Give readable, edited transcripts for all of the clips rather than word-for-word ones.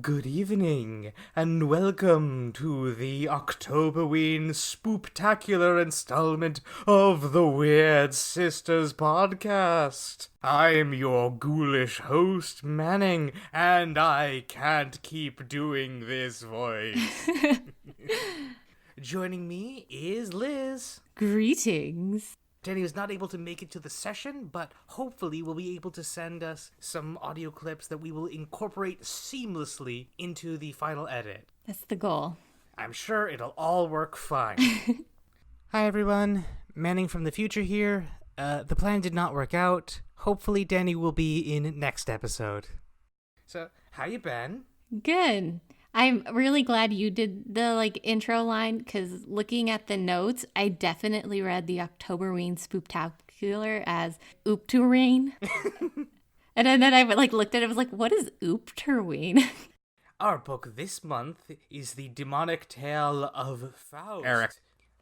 Good evening, and welcome to the Octoberween spooptacular installment of the Weird Sisters podcast. I'm your ghoulish host, Manning, and I can't keep doing this voice. Joining me is Liz. Greetings. Dani was not able to make it to the session, but hopefully will be able to send us some audio clips that we will incorporate seamlessly into the final edit. That's the goal. I'm sure it'll all work fine. Hi everyone, Manning from the future here. The plan did not work out. Hopefully Dani will be in next episode. So, how you been? Good. I'm really glad you did the intro line, because looking at the notes, I definitely read the Octoberween spooptacular as Oopterween. And then I looked at it, I was like, what is Oopterween? Our book this month is The Demonic Tale of Faust. Eric,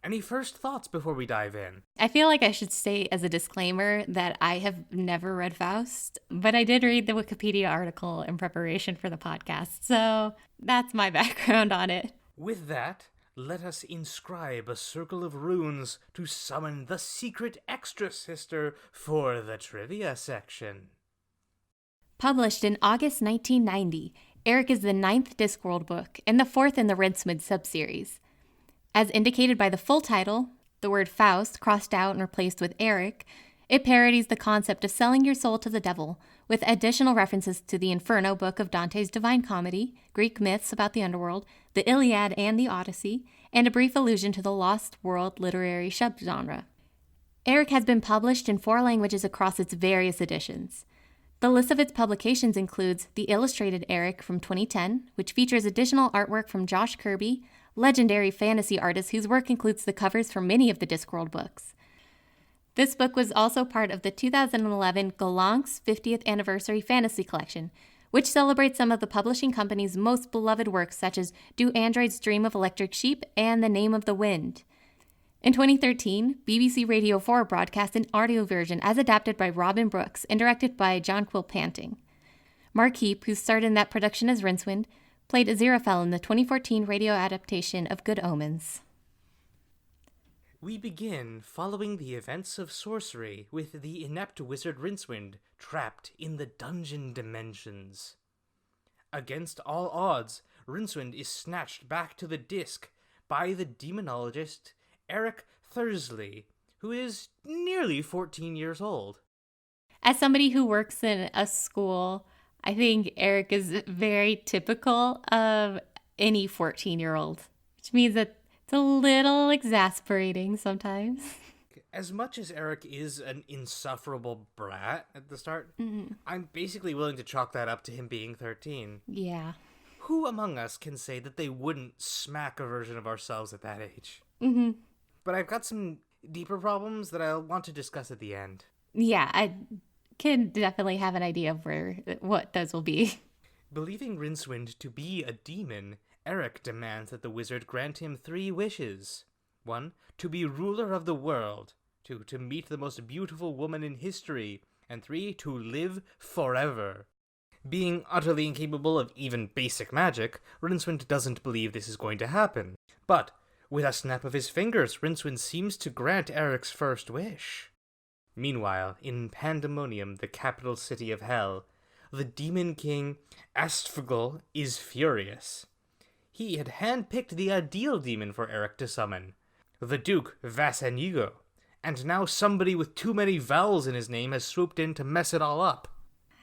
any first thoughts before we dive in? I feel like I should say as a disclaimer that I have never read Faust, but I did read the Wikipedia article in preparation for the podcast, so that's my background on it. With that, let us inscribe a circle of runes to summon the secret extra sister for the trivia section. Published in August 1990, Eric is the 9th Discworld book and the 4th in the Rinswood subseries. As indicated by the full title, the word Faust crossed out and replaced with Eric, it parodies the concept of selling your soul to the devil, with additional references to the Inferno book of Dante's Divine Comedy, Greek myths about the underworld, the Iliad and the Odyssey, and a brief allusion to the Lost World literary subgenre. Eric has been published in 4 languages across its various editions. The list of its publications includes the Illustrated Eric from 2010, which features additional artwork from Josh Kirby, legendary fantasy artist whose work includes the covers for many of the Discworld books. This book was also part of the 2011 Galank's 50th Anniversary Fantasy Collection, which celebrates some of the publishing company's most beloved works such as Do Androids Dream of Electric Sheep and The Name of the Wind. In 2013, BBC Radio 4 broadcast an audio version as adapted by Robin Brooks and directed by Jonquil Panting. Mark Heap, who starred in that production as Rincewind, played Aziraphale in the 2014 radio adaptation of Good Omens. We begin following the events of sorcery with the inept wizard Rincewind trapped in the dungeon dimensions. Against all odds, Rincewind is snatched back to the disc by the demonologist Eric Thursley, who is nearly 14 years old. As somebody who works in a school, I think Eric is very typical of any 14-year-old, which means that it's a little exasperating sometimes. As much as Eric is an insufferable brat at the start, I'm basically willing to chalk that up to him being 13. Yeah. Who among us can say that they wouldn't smack a version of ourselves at that age? Mm-hmm. But I've got some deeper problems that I'll want to discuss at the end. Yeah, I can definitely have an idea of what those will be. Believing Rincewind to be a demon, Eric demands that the wizard grant him 3 wishes. 1, to be ruler of the world. 2, to meet the most beautiful woman in history. And 3, to live forever. Being utterly incapable of even basic magic, Rincewind doesn't believe this is going to happen. But with a snap of his fingers, Rincewind seems to grant Eric's first wish. Meanwhile, in Pandemonium, the capital city of hell, the demon king Astfgul is furious. He had handpicked the ideal demon for Eric to summon, the Duke Vasanigo, and now somebody with too many vowels in his name has swooped in to mess it all up.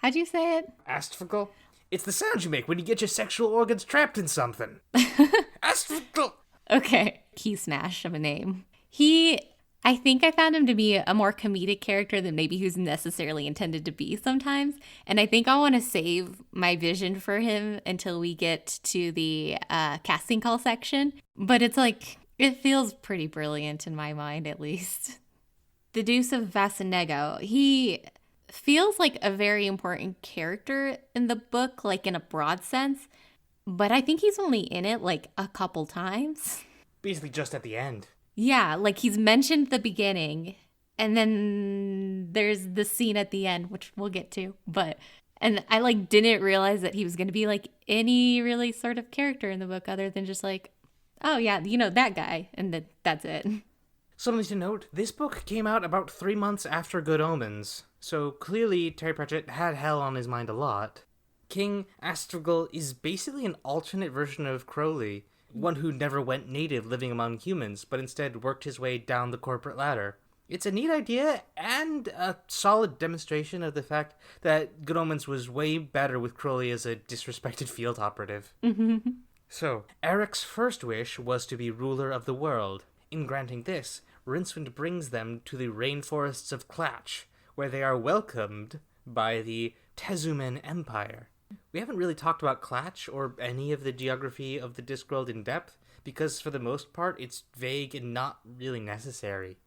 How'd you say it? Astfgul? It's the sound you make when you get your sexual organs trapped in something. Astfgul! Okay. Key smash of a name. I think I found him to be a more comedic character than maybe he's necessarily intended to be sometimes. And I think I want to save my vision for him until we get to the casting call section. But it feels pretty brilliant in my mind, at least. The Deuce of Vasanego, he feels like a very important character in the book, like in a broad sense. but I think he's only in it like a couple times. Basically just at the end. Yeah, like he's mentioned the beginning, and then there's the scene at the end, which we'll get to. And I like didn't realize that he was going to be like any really sort of character in the book other than just like, oh yeah, that guy, and that's it. Something to note, this book came out about 3 months after Good Omens, so clearly Terry Pratchett had hell on his mind a lot. King Astragal is basically an alternate version of Crowley, one who never went native living among humans, but instead worked his way down the corporate ladder. It's a neat idea and a solid demonstration of the fact that Good Omens was way better with Crowley as a disrespected field operative. So, Eric's first wish was to be ruler of the world. In granting this, Rincewind brings them to the rainforests of Clatch, where they are welcomed by the Tezuman Empire. We haven't really talked about Clatch or any of the geography of the Discworld in depth, because for the most part it's vague and not really necessary.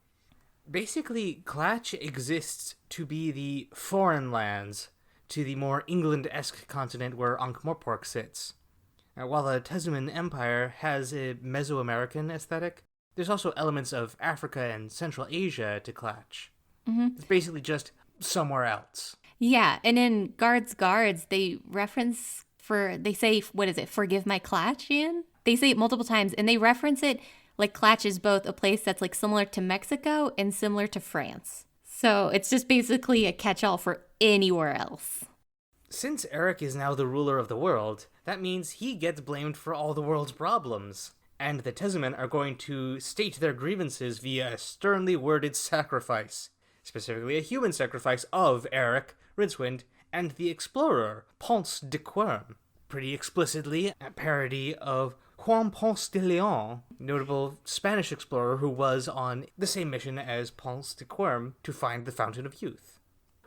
Basically, Clatch exists to be the foreign lands to the more England-esque continent where Ankh-Morpork sits. While the Tezuman Empire has a Mesoamerican aesthetic, there's also elements of Africa and Central Asia to Clatch. It's basically just somewhere else. Yeah, and in Guards, they say, what is it, forgive my Clatch, Ian? They say it multiple times, and they reference it like Clatch is both a place that's like similar to Mexico and similar to France. So it's just basically a catch-all for anywhere else. Since Eric is now the ruler of the world, that means he gets blamed for all the world's problems. And the Tezuman are going to state their grievances via a sternly worded sacrifice, specifically a human sacrifice of Eric, Rincewind, and the explorer, Ponce de Querm. Pretty explicitly a parody of Juan Ponce de Leon, notable Spanish explorer who was on the same mission as Ponce de Querm to find the Fountain of Youth.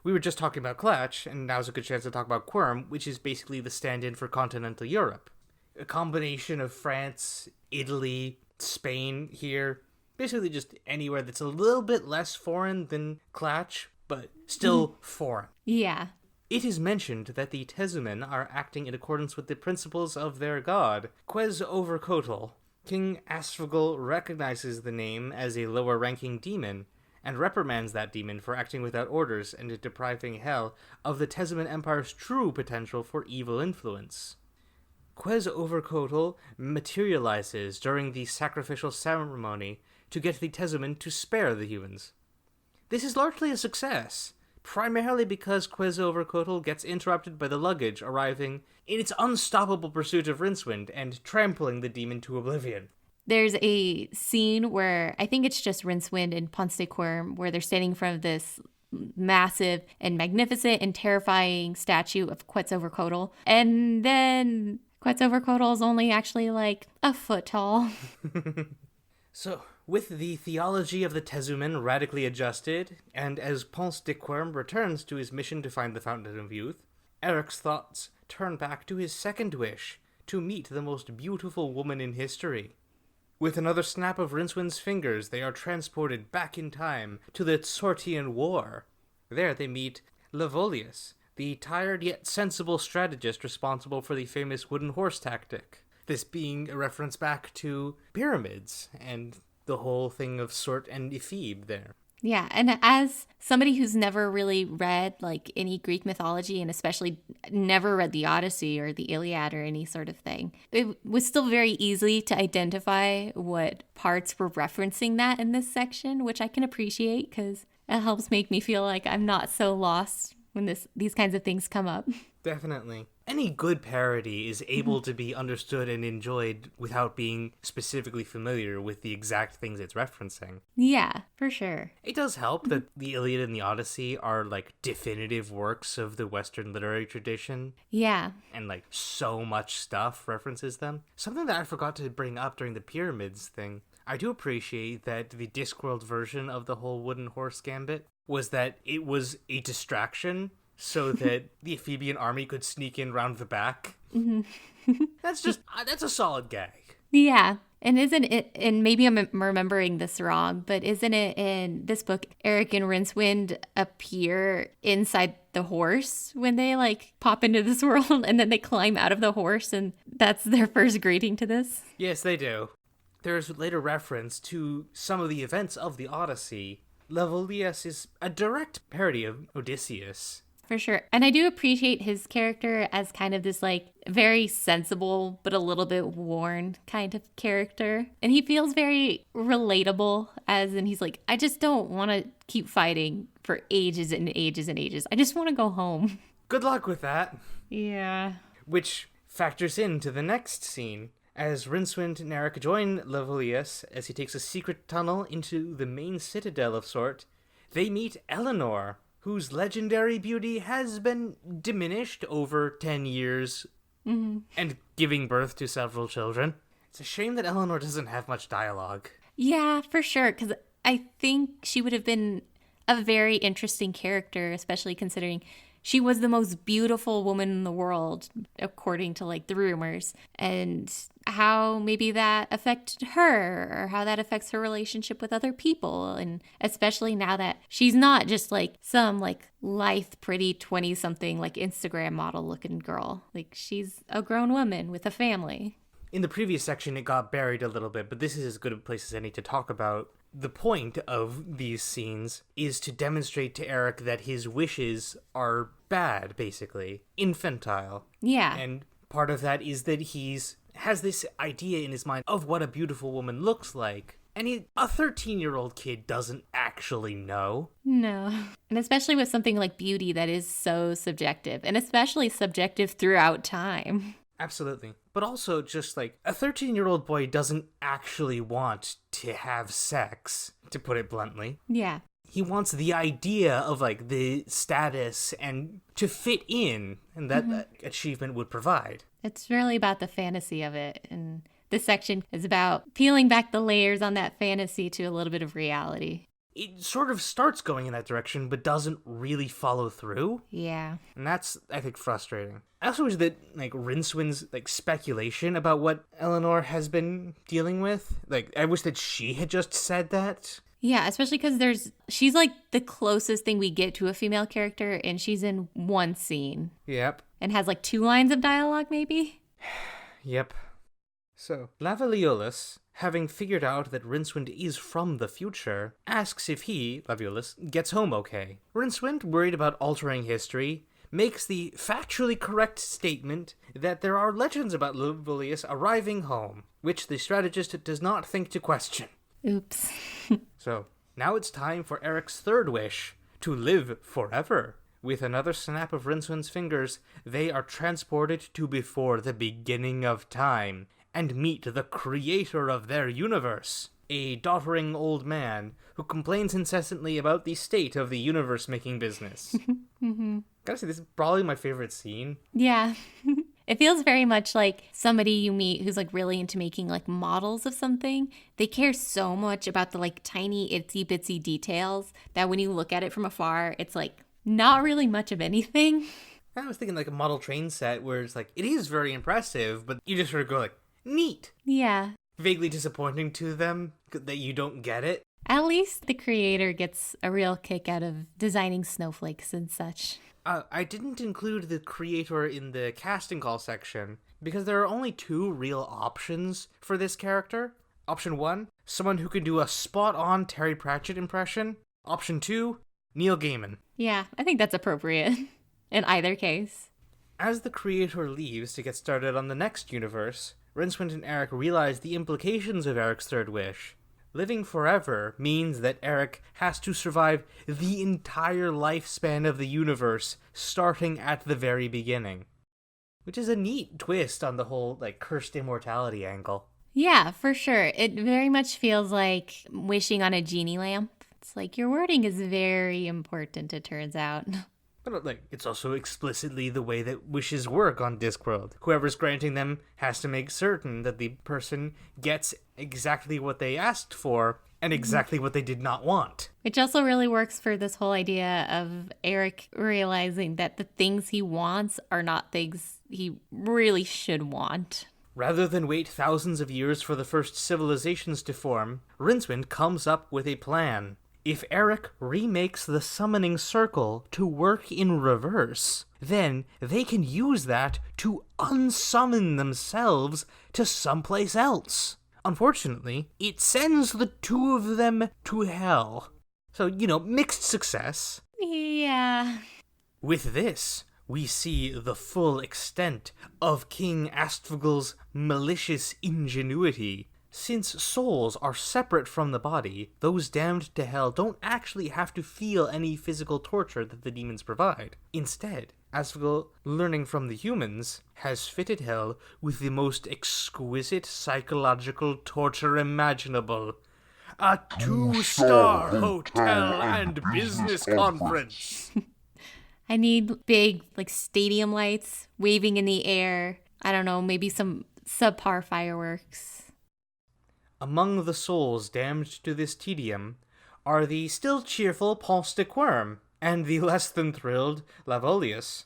We were just talking about Clatch, and now's a good chance to talk about Querm, which is basically the stand-in for continental Europe. A combination of France, Italy, Spain here, basically just anywhere that's a little bit less foreign than Clatch, but still foreign. Yeah. It is mentioned that the Tezuman are acting in accordance with the principles of their god, Quetzalcoatl. King Astragal recognizes the name as a lower-ranking demon, and reprimands that demon for acting without orders and depriving Hell of the Tezuman Empire's true potential for evil influence. Quetzalcoatl materializes during the sacrificial ceremony to get the Tezuman to spare the humans. This is largely a success, primarily because Quetzalcoatl gets interrupted by the luggage arriving in its unstoppable pursuit of Rincewind and trampling the demon to oblivion. There's a scene where I think it's just Rincewind and Ponce de Querm where they're standing in front of this massive and magnificent and terrifying statue of Quetzalcoatl, and then Quetzalcoatl is only actually like a foot tall. So, with the theology of the Tezuman radically adjusted, and as Ponce de Querm returns to his mission to find the Fountain of Youth, Eric's thoughts turn back to his second wish, to meet the most beautiful woman in history. With another snap of Rincewind's fingers, they are transported back in time to the Tsortian War. There they meet Lavolius, the tired yet sensible strategist responsible for the famous wooden horse tactic. This being a reference back to pyramids and the whole thing of Sort and Ephebe there. Yeah, and as somebody who's never really read like any Greek mythology, and especially never read the Odyssey or the Iliad or any sort of thing, it was still very easy to identify what parts were referencing that in this section, which I can appreciate because it helps make me feel like I'm not so lost when these kinds of things come up. Definitely. Any good parody is able to be understood and enjoyed without being specifically familiar with the exact things it's referencing. Yeah, for sure. It does help that the Iliad and the Odyssey are like definitive works of the Western literary tradition. Yeah. And like so much stuff references them. Something that I forgot to bring up during the pyramids thing. I do appreciate that the Discworld version of the whole wooden horse gambit was that it was a distraction so that the Ephebian army could sneak in round the back. That's a solid gag. Yeah. And isn't it, and maybe I'm remembering this wrong, but isn't it in this book, Eric and Rincewind appear inside the horse when they like pop into this world, and then they climb out of the horse and That's their first greeting to this? Yes, they do. There's later reference to some of the events of the Odyssey. Lavalius is a direct parody of Odysseus. For sure. And I do appreciate his character as kind of this, like, very sensible, but a little bit worn kind of character. And he feels very relatable, as in he's like, I just don't want to keep fighting for ages and ages and ages. I just want to go home. Good luck with that. Yeah. Which factors into the next scene. As Rincewind and Eric join Lavalius as he takes a secret tunnel into the main citadel of sort, they meet Eleanor, whose legendary beauty has been diminished over 10 years and giving birth to several children. It's a shame that Eleanor doesn't have much dialogue. Yeah, for sure, because I think she would have been a very interesting character, especially considering she was the most beautiful woman in the world, according to, like, the rumors, and how maybe that affected her or how that affects her relationship with other people. And especially now that she's not just, like, some, like, lithe, pretty 20-something, like, Instagram model looking girl. Like, she's a grown woman with a family. In the previous section, it got buried a little bit, but this is as good a place as any to talk about. The point of these scenes is to demonstrate to Eric that his wishes are bad, basically. Infantile. Yeah. And part of that is that has this idea in his mind of what a beautiful woman looks like. And a 13-year-old kid doesn't actually know. No. And especially with something like beauty that is so subjective, and especially subjective throughout time. Absolutely. But also just like a 13-year-old boy doesn't actually want to have sex, to put it bluntly. Yeah. He wants the idea of like the status and to fit in, and that achievement would provide. It's really about the fantasy of it. And this section is about peeling back the layers on that fantasy to a little bit of reality. It sort of starts going in that direction, but doesn't really follow through. Yeah. And that's, I think, frustrating. I also wish that, like, Rincewind's, like, speculation about what Eleanor has been dealing with, like, I wish that she had just said that. Yeah, especially because she's, like, the closest thing we get to a female character, and she's in one scene. Yep. And has, like, 2 lines of dialogue, maybe? Yep. So, Lavaliolus, having figured out that Rincewind is from the future, asks if he, Lavaliolus, gets home okay. Rincewind, worried about altering history, makes the factually correct statement that there are legends about Lavaliolus arriving home, which the strategist does not think to question. Oops. So, now it's time for Eric's third wish, to live forever. With another snap of Rincewind's fingers, they are transported to before the beginning of time, and meet the creator of their universe, a doddering old man who complains incessantly about the state of the universe-making business. Gotta say, this is probably my favorite scene. Yeah. It feels very much like somebody you meet who's, like, really into making, like, models of something. They care so much about the, like, tiny itsy-bitsy details that when you look at it from afar, it's, like, not really much of anything. I was thinking, like, a model train set where it's, like, it is very impressive, but you just sort of go, like, neat. Yeah. Vaguely disappointing to them that you don't get it. At least the creator gets a real kick out of designing snowflakes and such. I didn't include the creator in the casting call section because there are only 2 real options for this character. Option 1, someone who can do a spot-on Terry Pratchett impression. Option 2, Neil Gaiman. Yeah, I think that's appropriate in either case. As the creator leaves to get started on the next universe, Rincewind and Eric realize the implications of Eric's third wish. Living forever means that Eric has to survive the entire lifespan of the universe, starting at the very beginning. Which is a neat twist on the whole, like, cursed immortality angle. Yeah, for sure. It very much feels like wishing on a genie lamp. It's like your wording is very important, it turns out. But, like, it's also explicitly the way that wishes work on Discworld. Whoever's granting them has to make certain that the person gets exactly what they asked for and exactly what they did not want. Which also really works for this whole idea of Eric realizing that the things he wants are not things he really should want. Rather than wait thousands of years for the first civilizations to form, Rincewind comes up with a plan. If Eric remakes the summoning circle to work in reverse, then they can use that to unsummon themselves to someplace else. Unfortunately, it sends the two of them to hell. So, mixed success. Yeah. With this, we see the full extent of King Astfogle's malicious ingenuity. Since souls are separate from the body, those damned to hell don't actually have to feel any physical torture that the demons provide. Instead, Astfogle, learning from the humans, has fitted hell with the most exquisite psychological torture imaginable. A 2-star hotel and business conference. I need big, stadium lights waving in the air. I don't know, maybe some subpar fireworks. Among the souls damned to this tedium are the still cheerful Ponce de Querme and the less than thrilled Lavolius.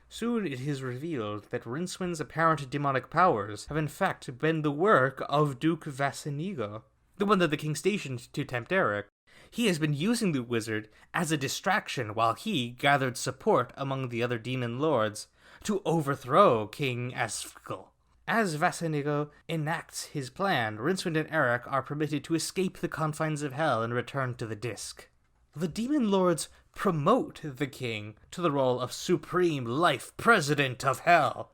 Soon it is revealed that Rincewind's apparent demonic powers have in fact been the work of Duke Vasinigo, the one that the king stationed to tempt Eric. He has been using the wizard as a distraction while he gathered support among the other demon lords to overthrow King Astfogel. As Vasinigo enacts his plan, Rincewind and Eric are permitted to escape the confines of hell and return to the disc. The demon lords promote the king to the role of supreme life president of hell,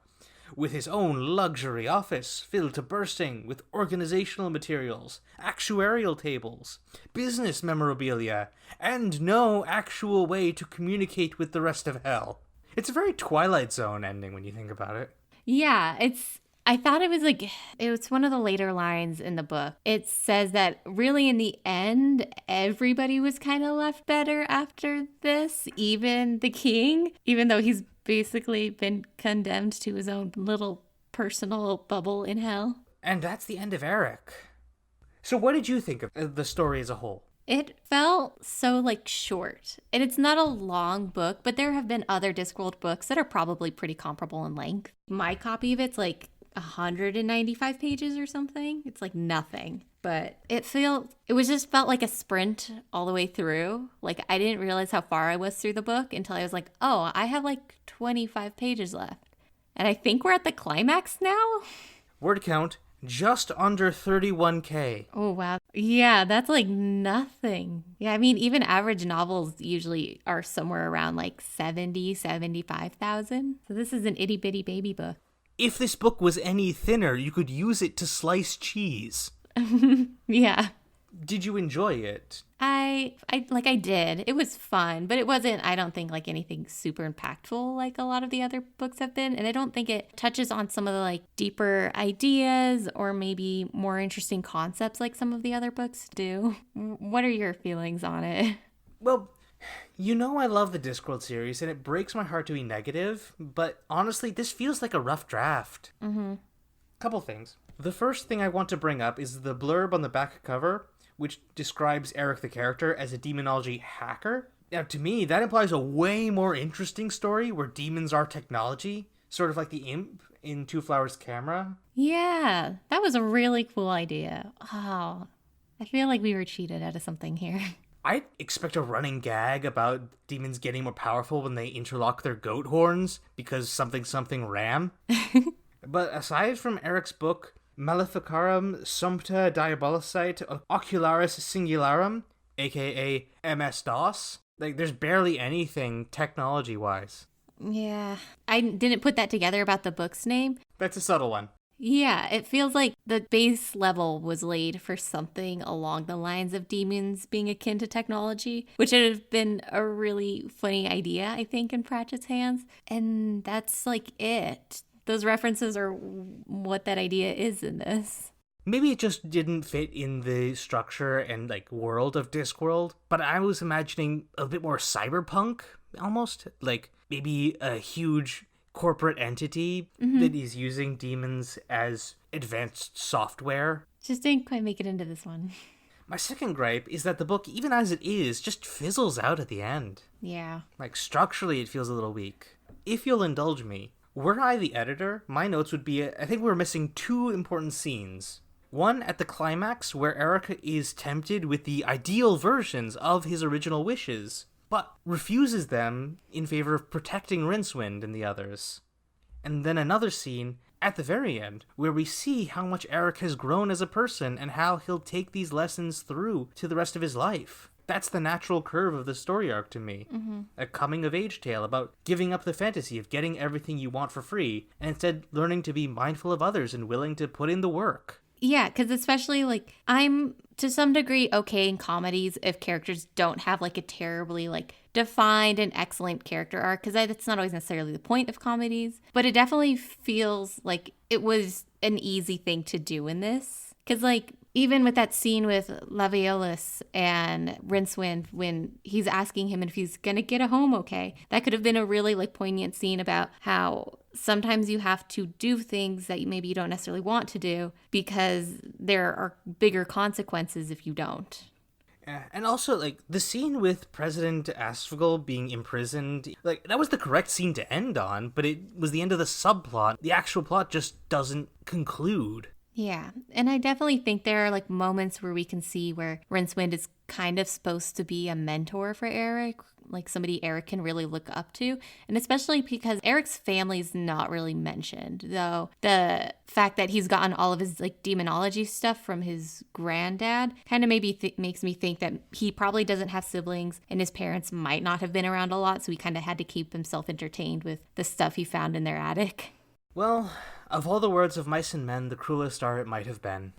with his own luxury office filled to bursting with organizational materials, actuarial tables, business memorabilia, and no actual way to communicate with the rest of hell. It's a very Twilight Zone ending when you think about it. Yeah, I thought it was one of the later lines in the book. It says that really in the end, everybody was kind of left better after this, even the king, even though he's basically been condemned to his own little personal bubble in hell. And that's the end of Eric. So what did you think of the story as a whole? It felt so short. And it's not a long book, but there have been other Discworld books that are probably pretty comparable in length. My copy of it's 195 pages or something. It's nothing. But it felt like a sprint all the way through. I didn't realize how far I was through the book until I was oh, I have 25 pages left. And I think we're at the climax now. Word count, just under 31K. Oh, wow. Yeah, that's nothing. Yeah, I mean, even average novels usually are somewhere around 75,000. So this is an itty bitty baby book. If this book was any thinner, you could use it to slice cheese. Yeah. Did you enjoy it? I did. It was fun, but it wasn't, I don't think, anything super impactful like a lot of the other books have been. And I don't think it touches on some of the deeper ideas or maybe more interesting concepts like some of the other books do. What are your feelings on it? Well, I love the Discworld series, and it breaks my heart to be negative, but honestly, this feels like a rough draft. Mm-hmm. Couple things. The first thing I want to bring up is the blurb on the back cover, which describes Eric the character as a demonology hacker. Now, to me, that implies a way more interesting story where demons are technology, sort of like the imp in Two Flowers' Camera. Yeah, that was a really cool idea. Oh, I feel like we were cheated out of something here. I expect a running gag about demons getting more powerful when they interlock their goat horns because something ram. But aside from Eric's book, Maleficarum Sumpta Diabolicite Ocularis Singularum, aka MS-DOS, there's barely anything technology-wise. Yeah, I didn't put that together about the book's name. That's a subtle one. Yeah, it feels like the base level was laid for something along the lines of demons being akin to technology, which would have been a really funny idea, I think, in Pratchett's hands. And that's it. Those references are what that idea is in this. Maybe it just didn't fit in the structure and world of Discworld, but I was imagining a bit more cyberpunk, almost. Maybe a huge corporate entity that is using demons as advanced software. Just didn't quite make it into this one. My second gripe is that the book, even as it is, just fizzles out at the end. Yeah. Structurally, it feels a little weak. If you'll indulge me, were I the editor, my notes would be, I think we're missing 2 important scenes. One at the climax where Eric is tempted with the ideal versions of his original wishes, but refuses them in favor of protecting Rincewind and the others. And then another scene at the very end where we see how much Eric has grown as a person and how he'll take these lessons through to the rest of his life. That's the natural curve of the story arc to me. A coming-of-age tale about giving up the fantasy of getting everything you want for free, and instead learning to be mindful of others and willing to put in the work. Yeah, because especially, like, I'm to some degree okay in comedies if characters don't have, like, a terribly, like, defined and excellent character arc, because that's not always necessarily the point of comedies. But it definitely feels like it was an easy thing to do in this. Because, like, even with that scene with Laviolus and Rincewind, when he's asking him if he's going to get a home okay, that could have been a really, like, poignant scene about how sometimes you have to do things that maybe you don't necessarily want to do because there are bigger consequences if you don't. And also, like, the scene with President Asphagal being imprisoned, like, that was the correct scene to end on, but it was the end of the subplot. The actual plot just doesn't conclude. Yeah, and I definitely think there are, like, moments where we can see where Rincewind is kind of supposed to be a mentor for Eric, like somebody Eric can really look up to, and especially because Eric's family's not really mentioned, though the fact that he's gotten all of his, like, demonology stuff from his granddad kind of maybe makes me think that he probably doesn't have siblings, and his parents might not have been around a lot, so he kind of had to keep himself entertained with the stuff he found in their attic. Well, of all the words of mice and men, the cruelest are it might have been.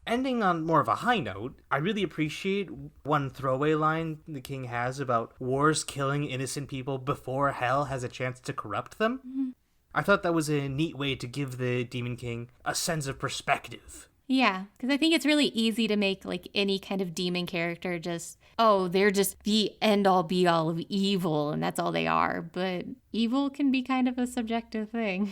Ending on more of a high note, I really appreciate one throwaway line the king has about wars killing innocent people before hell has a chance to corrupt them. Mm-hmm. I thought that was a neat way to give the Demon King a sense of perspective. Yeah, because I think it's really easy to make, like, any kind of demon character just, oh, they're just the end-all be-all of evil, and that's all they are. But evil can be kind of a subjective thing.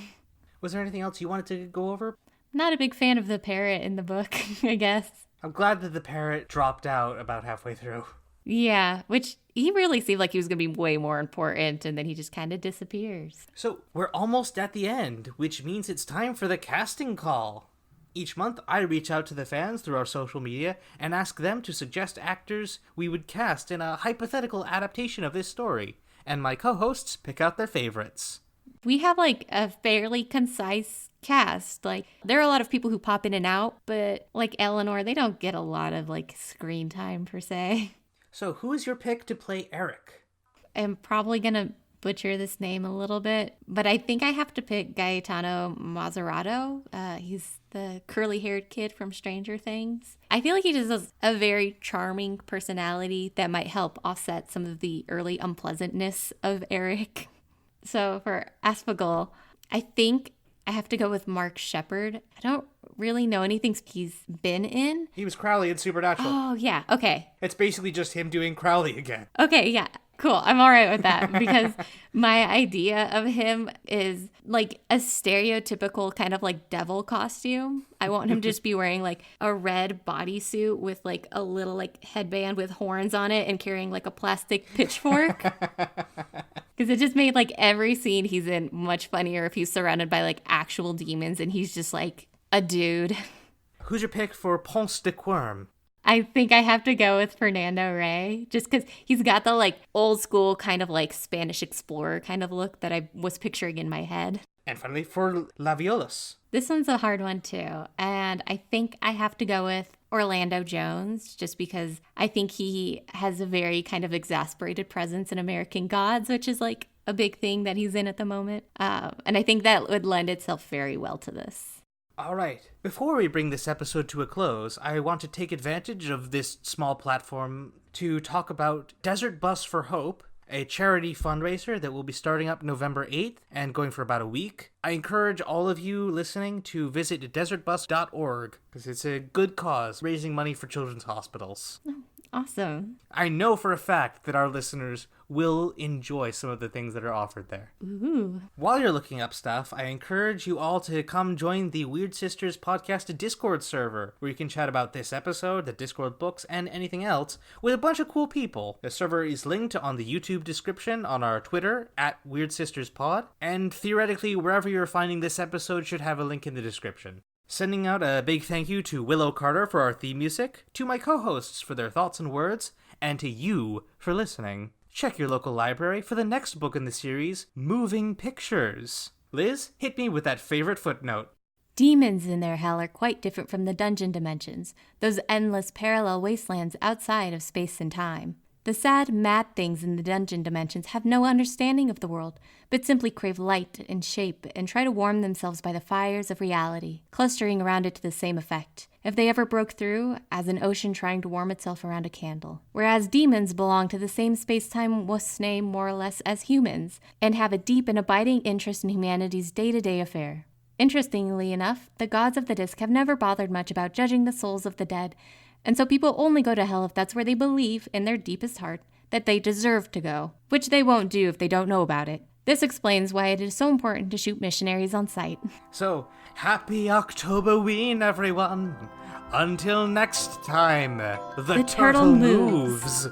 Was there anything else you wanted to go over? Not a big fan of the parrot in the book, I guess. I'm glad that the parrot dropped out about halfway through. Yeah, which he really seemed like he was going to be way more important, and then he just kind of disappears. So we're almost at the end, which means it's time for the casting call. Each month, I reach out to the fans through our social media and ask them to suggest actors we would cast in a hypothetical adaptation of this story, and my co-hosts pick out their favorites. We have, like, a fairly concise cast. Like, there are a lot of people who pop in and out, but, like, Eleanor, they don't get a lot of, like, screen time per se. So who is your pick to play Eric? I'm probably gonna butcher this name a little bit, but I think I have to pick Gaetano Mazzarato. He's the curly-haired kid from Stranger Things. I feel like he just has a very charming personality that might help offset some of the early unpleasantness of Eric. So for Asphagal, I think I have to go with Mark Sheppard. I don't really know anything he's been in. He was Crowley in Supernatural. Oh, yeah. Okay. It's basically just him doing Crowley again. Okay, yeah. Cool. I'm all right with that because my idea of him is like a stereotypical kind of like devil costume. I want him to just be wearing like a red bodysuit with like a little like headband with horns on it and carrying like a plastic pitchfork. Because it just made like every scene he's in much funnier if he's surrounded by like actual demons and he's just like a dude. Who's your pick for Ponce de Quirm? I think I have to go with Fernando Rey, just because he's got the like old school kind of like Spanish explorer kind of look that I was picturing in my head. And finally for Laviolus. This one's a hard one too, and I think I have to go with Orlando Jones, just because I think he has a very kind of exasperated presence in American Gods, which is like a big thing that he's in at the moment. And I think that would lend itself very well to this. All right. Before we bring this episode to a close, I want to take advantage of this small platform to talk about Desert Bus for Hope, a charity fundraiser that will be starting up November 8th and going for about a week. I encourage all of you listening to visit desertbus.org because it's a good cause, raising money for children's hospitals. Awesome. I know for a fact that our listeners will enjoy some of the things that are offered there. Ooh. While you're looking up stuff, I encourage you all to come join the Weird Sisters podcast Discord server, where you can chat about this episode, the Discworld books, and anything else with a bunch of cool people. The server is linked on the YouTube description, on our Twitter, @WeirdSistersPod, and theoretically, wherever you're finding this episode should have a link in the description. Sending out a big thank you to Willow Carter for our theme music, to my co-hosts for their thoughts and words, and to you for listening. Check your local library for the next book in the series, Moving Pictures. Liz, hit me with that favorite footnote. Demons in their hell are quite different from the dungeon dimensions, those endless parallel wastelands outside of space and time. The sad, mad things in the dungeon dimensions have no understanding of the world, but simply crave light and shape and try to warm themselves by the fires of reality, clustering around it to the same effect, if they ever broke through, as an ocean trying to warm itself around a candle. Whereas demons belong to the same space-time wasnne more or less as humans, and have a deep and abiding interest in humanity's day-to-day affair. Interestingly enough, the gods of the Disc have never bothered much about judging the souls of the dead, and so people only go to hell if that's where they believe, in their deepest heart, that they deserve to go, which they won't do if they don't know about it. This explains why it is so important to shoot missionaries on sight. So, happy Octoberween, everyone! Until next time, the turtle moves.